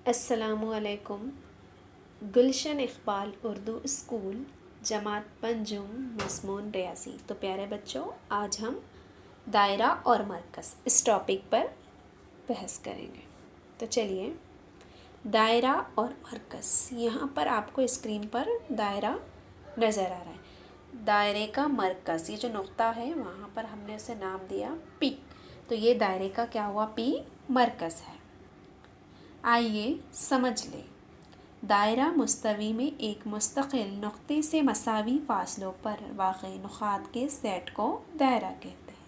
السلام علیکم۔ گلشن اقبال اردو اسکول، جماعت پنجم، مضمون ریاضی۔ تو پیارے بچوں، آج ہم دائرہ اور مرکز اس ٹاپک پر بحث کریں گے۔ تو چلیے، دائرہ اور مرکز، یہاں پر آپ کو اسکرین پر دائرہ نظر آ رہا ہے۔ دائرے کا مرکز، یہ جو نقطہ ہے وہاں پر ہم نے اسے نام دیا پی، تو یہ دائرے کا کیا ہوا؟ پی مرکز ہے۔ آئیے سمجھ لیں، دائرہ مستوی میں ایک مستقل نقطے سے مساوی فاصلوں پر واقع نقاط کے سیٹ کو دائرہ کہتے ہیں۔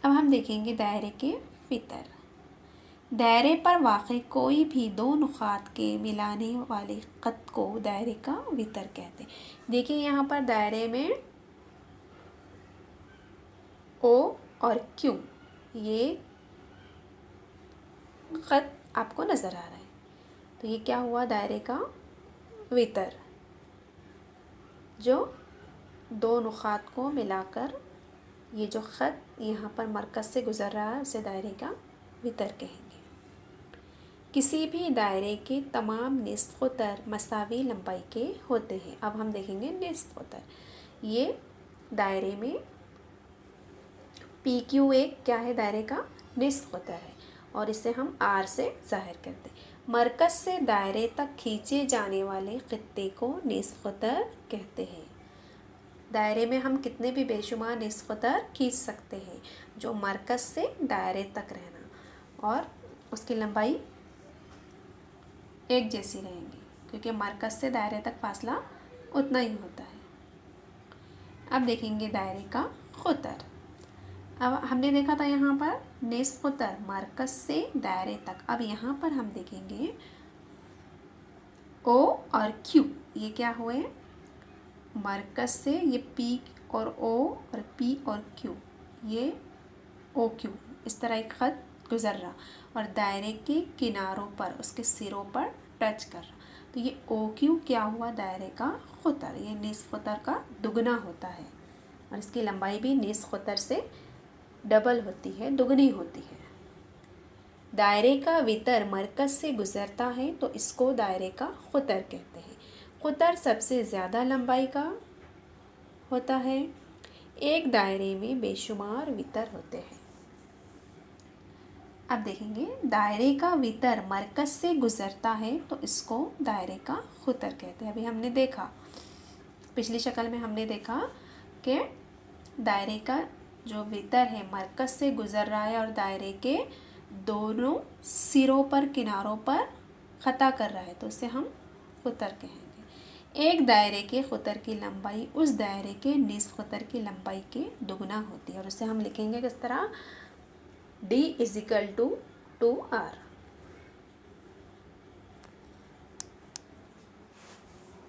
اب ہم دیکھیں گے دائرے کے فطر۔ دائرے پر واقع کوئی بھی دو نقاط کے ملانے والے خط کو دائرے کا وتر کہتے ہیں۔ دیکھیں یہاں پر دائرے میں او اور کیو، یہ خط آپ کو نظر آ رہا ہے، تو یہ کیا ہوا؟ دائرے کا وتر، جو دو نقاط کو ملا کر یہ جو خط یہاں پر مرکز سے گزر رہا ہے اسے دائرے کا وتر کہیں گے۔ کسی بھی دائرے کے تمام نصف قطر مساوی لمبائی کے ہوتے ہیں۔ اب ہم دیکھیں گے نصف قطر۔ یہ دائرے میں پی کیو ایک کیا ہے؟ دائرے کا نصف قطر ہے، اور اسے ہم آر سے ظاہر کرتے ہیں۔ مرکز سے دائرے تک کھینچے جانے والے خطے کو نصف قطر کہتے ہیں۔ دائرے میں ہم کتنے بھی بے شمار نصف قطر کھینچ سکتے ہیں، جو مرکز سے دائرے تک رہنا، اور اس کی لمبائی ایک جیسی رہیں گی، کیونکہ مرکز سے دائرے تک فاصلہ اتنا ہی ہوتا ہے۔ اب دیکھیں گے دائرے کا قطر۔ اب ہم نے دیکھا تھا یہاں پر نصف قطر مرکز سے دائرے تک، اب یہاں پر ہم دیکھیں گے او اور کیو، یہ کیا ہوئے؟ مرکز سے یہ پی اور او اور پی اور کیو، یہ او کیو، اس طرح ایک خط گزر رہا اور دائرے کے کناروں پر اس کے سروں پر ٹچ کر رہا، تو یہ او کیو کیا ہوا؟ دائرے کا قطر، یہ نصف قطر کا دگنا ہوتا ہے، اور اس کی لمبائی بھی نصف قطر سے ڈبل ہوتی ہے، دگنی ہوتی ہے۔ دائرے کا وتر مرکز سے گزرتا ہے تو اس کو دائرے کا قطر کہتے ہیں۔ قطر سب سے زیادہ لمبائی کا ہوتا ہے۔ ایک دائرے میں بے شمار وتر ہوتے ہیں۔ اب دیکھیں گے دائرے کا وتر مرکز سے گزرتا ہے تو اس کو دائرے کا قطر کہتے ہیں۔ ابھی ہم نے دیکھا، پچھلی شکل میں ہم نے دیکھا کہ دائرے کا جو وتر ہے مرکز سے گزر رہا ہے اور دائرے کے دونوں سروں پر کناروں پر خطا کر رہا ہے، تو اسے ہم قطر کہیں گے۔ ایک دائرے کے قطر کی لمبائی اس دائرے کے نصف قطر کی لمبائی کے دگنا ہوتی ہے، اور اسے ہم لکھیں گے کس طرح؟ D = 2R۔